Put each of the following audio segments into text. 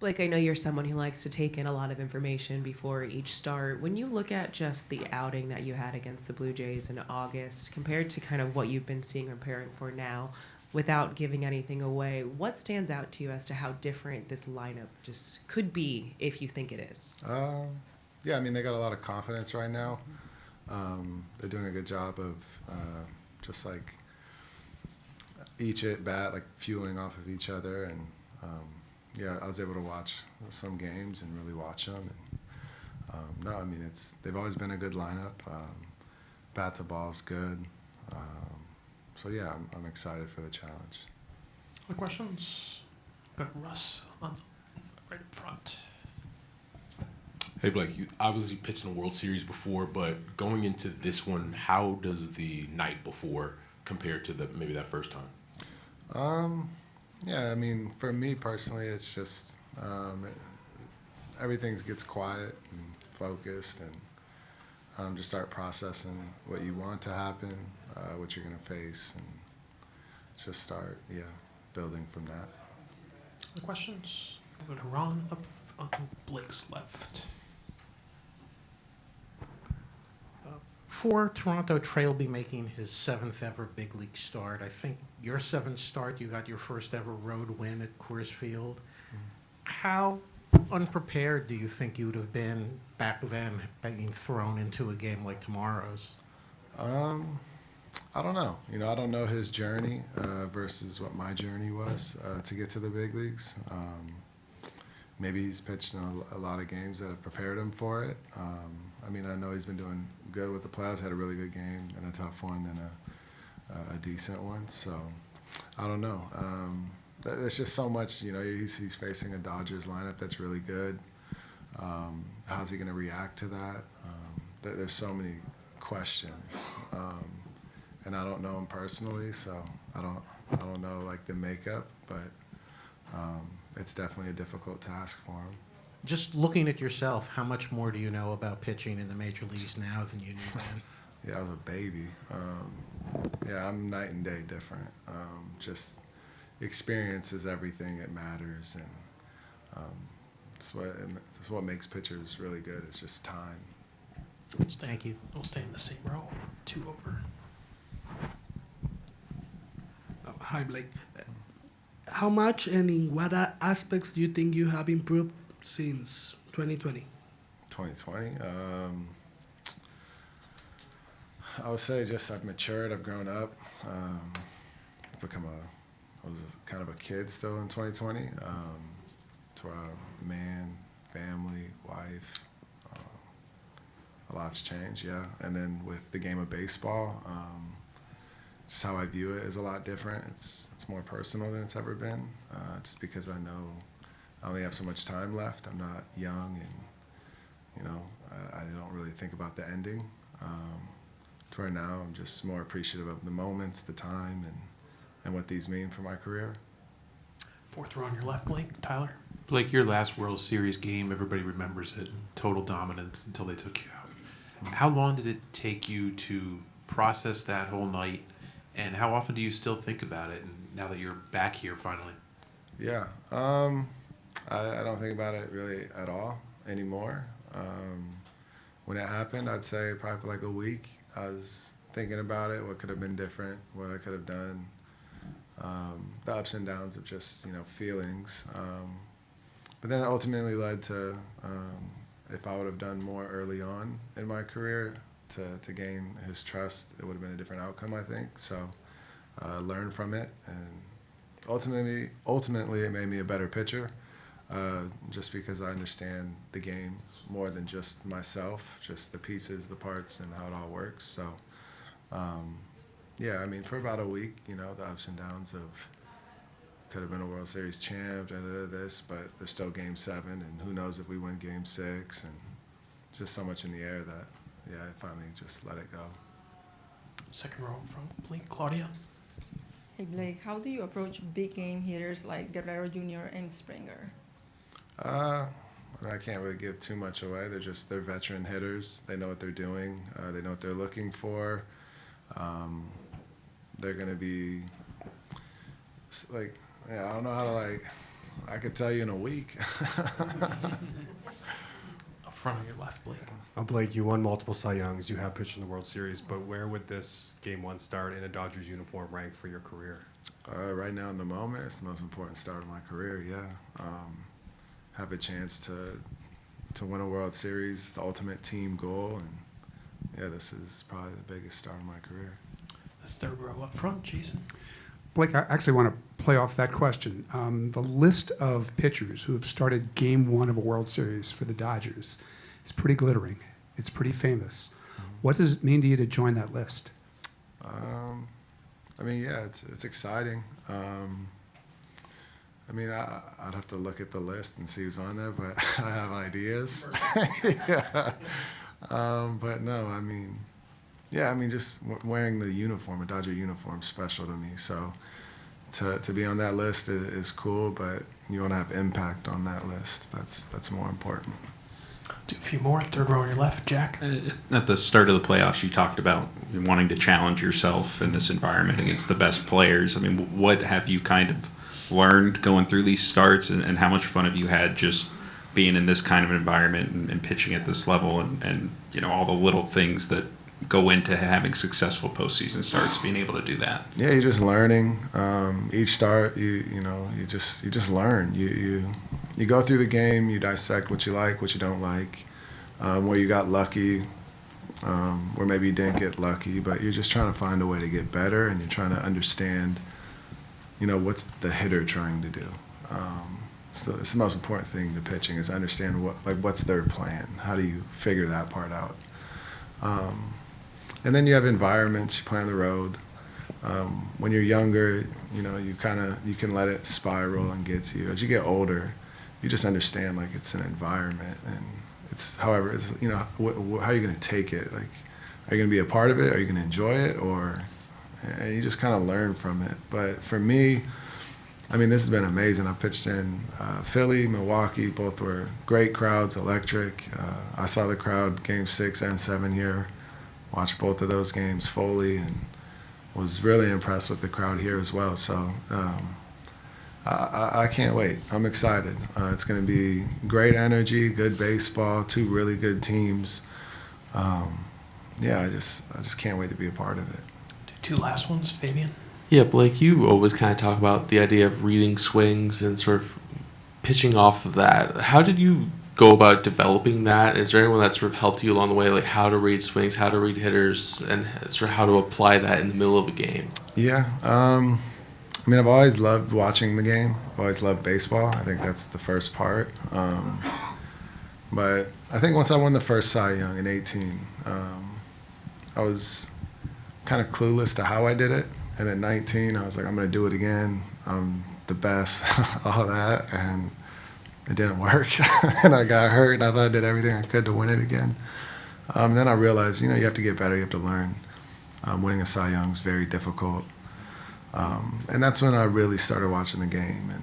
Blake, I know you're someone who likes to take in a lot of information before each start. When you look at just the outing that you had against the Blue Jays in August, compared to kind of what you've been seeing or preparing for now, without giving anything away, what stands out to you as to how different this lineup just could be if you think it is? Yeah, I mean, they got a lot of confidence right now. They're doing a good job of just like each at bat, like fueling off of each other. And yeah, I was able to watch some games and really watch them. And no, I mean, they've always been a good lineup. Bat to ball's good. So yeah, I'm excited for the challenge. Other questions? Got Russ on right up front. Hey Blake, you obviously pitched in a World Series before, but going into this one, how does the night before compare to maybe that first time? Yeah, I mean, for me personally, it's just everything gets quiet and focused, and just start processing what you want to happen, what you're going to face, and just start, building from that. Other questions? We'll go to Ron up on Blake's left. For Toronto, Trey will be making his 7th ever big league start. I think your 7th start, you got your first ever road win at Coors Field. How unprepared do you think you would have been back then being thrown into a game like tomorrow's? I don't know. I don't know his journey versus what my journey was to get to the big leagues. Maybe he's pitched in a lot of games that have prepared him for it. I mean, I know he's been doing good with the playoffs, had a really good game and a tough one and a decent one. So I don't know. There's just so much, he's facing a Dodgers lineup that's really good. How's he going to react to that? There's so many questions. And I don't know him personally, so I don't know like the makeup, but it's definitely a difficult task for him. Just looking at yourself, how much more do you know about pitching in the major leagues now than you knew then? Yeah, I was a baby. Yeah, I'm night and day different. Just experience is everything. It matters, and it's what makes pitchers really good. It's just time. Thank you. We'll stay in the same row. 2 over. Hi, Blake. How much and in what aspects do you think you have improved since 2020? 2020. I would say just I've matured. I've grown up. I've I was kind of a kid still in 2020. To a man, family, wife. A lot's changed, yeah. And then with the game of baseball, just how I view it is a lot different. It's more personal than it's ever been, just because I know I only have so much time left. I'm not young, and I don't really think about the ending. To where now I'm just more appreciative of the moments, the time, and what these mean for my career. 4th row on your left, Blake. Tyler. Blake, your last World Series game, everybody remembers it. Total dominance until they took you out. How long did it take you to process that whole night, and how often do you still think about it, and now that you're back here finally? Yeah, I don't think about it really at all anymore. When it happened, I'd say probably for like a week, I was thinking about it, what could have been different, what I could have done, the ups and downs of just, feelings. But then it ultimately led to if I would have done more early on in my career to gain his trust, it would have been a different outcome, I think. So learn from it, and ultimately it made me a better pitcher, just because I understand the game more than just myself, just the pieces, the parts, and how it all works. So yeah, I mean, for about a week, the ups and downs of could have been a World Series champ, this, but there's still Game 7, and who knows if we win Game 6, and just so much in the air that, yeah, I finally just let it go. 2nd row from Blake. Claudia. Hey, Blake, how do you approach big game hitters like Guerrero Jr. and Springer? I can't really give too much away. They're veteran hitters. They know what they're doing. They know what they're looking for. They're going to be, I don't know how to I could tell you in a week. Up front on your left, Blake. Blake, you won multiple Cy Youngs. You have pitched in the World Series, but where would this Game 1 start in a Dodgers uniform rank for your career? Right now in the moment, it's the most important start of my career, yeah. Have a chance to win a World Series, the ultimate team goal, and yeah, this is probably the biggest start of my career. This third row up front, Jason. Blake, I actually want to play off that question. The list of pitchers who have started Game 1 of a World Series for the Dodgers is pretty glittering. It's pretty famous. What does it mean to you to join that list? I mean, yeah, it's exciting. I mean, I'd have to look at the list and see who's on there, but I have ideas. Yeah. But no, I mean, yeah, I mean, just wearing the uniform, a Dodger uniform, is special to me. So to be on that list is cool, but you want to have impact on that list. That's more important. Do a few more. Third row on your left, Jack. At the start of the playoffs, you talked about wanting to challenge yourself in this environment against the best players. I mean, what have you kind of learned going through these starts, and how much fun have you had just being in this kind of environment and pitching at this level, and you know, all the little things that go into having successful postseason starts, being able to do that? Yeah, you're just learning. Each start, you just learn. You go through the game, you dissect what you like, what you don't like, where you got lucky, where maybe you didn't get lucky, but you're just trying to find a way to get better, and you're trying to understand, you know, what's the hitter trying to do. So it's the most important thing to pitching is understand what's their plan. How do you figure that part out? And then you have environments. You play on the road. When you're younger, you know, you can let it spiral and get to you. As you get older, you just understand like it's an environment, and however, you know, how are you going to take it? Like, are you going to be a part of it? Are you going to enjoy it? Or and you just kind of learn from it. But for me, I mean, this has been amazing. I pitched in Philly, Milwaukee. Both were great crowds, electric. I saw the crowd Game 6 and 7 here. Watched both of those games fully, and was really impressed with the crowd here as well. So I can't wait. I'm excited. It's going to be great energy, good baseball, two really good teams. Yeah, I just can't wait to be a part of it. Two last ones, Fabian. Yeah, Blake, you always kind of talk about the idea of reading swings and sort of pitching off of that. How did you go about developing that? Is there anyone that sort of helped you along the way, like how to read swings, how to read hitters, and sort of how to apply that in the middle of a game? Yeah. I mean, I've always loved watching the game. I've always loved baseball. I think that's the first part. But I think once I won the first Cy Young in 18, I was kind of clueless to how I did it. And at 19, I was like, I'm going to do it again. I'm the best, all that. And it didn't work. And I got hurt, and I thought I did everything I could to win it again. Then I realized, you know, you have to get better. You have to learn. Winning a Cy Young is very difficult. And that's when I really started watching the game and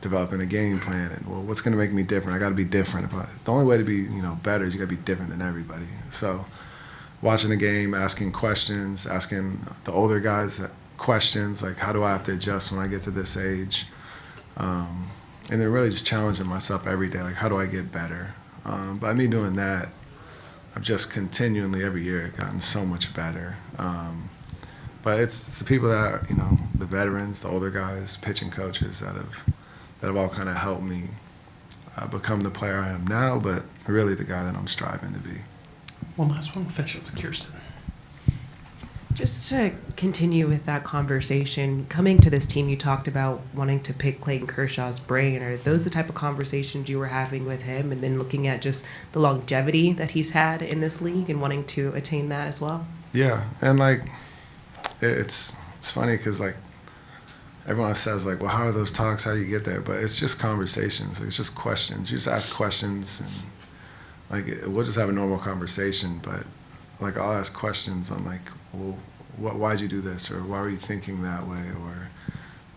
developing a game plan. And, well, what's going to make me different? I got to be different. The only way to be, you know, better is you got to be different than everybody. So watching the game, asking questions, asking the older guys questions, like how do I have to adjust when I get to this age? And then really just challenging myself every day, like how do I get better? By me doing that, I've just continually every year gotten so much better. But it's the people that, you know, the veterans, the older guys, pitching coaches that have all kind of helped me become the player I am now, but really the guy that I'm striving to be. One last one. Finish up with Kirsten. Just to continue with that conversation, coming to this team, you talked about wanting to pick Clayton Kershaw's brain. Are those the type of conversations you were having with him, and then looking at just the longevity that he's had in this league and wanting to attain that as well? Yeah, and like it's funny because like everyone says like, well, how are those talks? How do you get there? But it's just conversations. It's just questions. You just ask questions, and like we'll just have a normal conversation. But like I'll ask questions on like, well, why'd you do this, or why were you thinking that way, or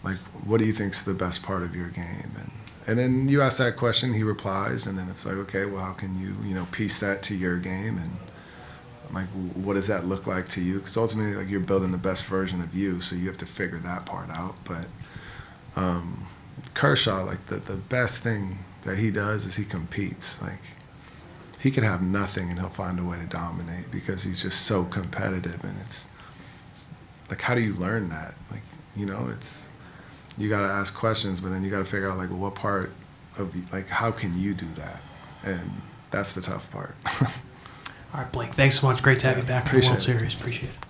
like what do you think's the best part of your game? And then you ask that question, he replies, and then it's like, okay, well, how can you piece that to your game, and like what does that look like to you? Because ultimately, like you're building the best version of you, so you have to figure that part out. But Kershaw, like the best thing that he does is he competes. Like he could have nothing and he'll find a way to dominate because he's just so competitive. And it's like, how do you learn that? Like, you know, it's, you got to ask questions, but then you got to figure out like, well, what part of, like, how can you do that? And that's the tough part. All right, Blake, thanks so much. Great to have you back in the World Appreciate it. Series. Appreciate it.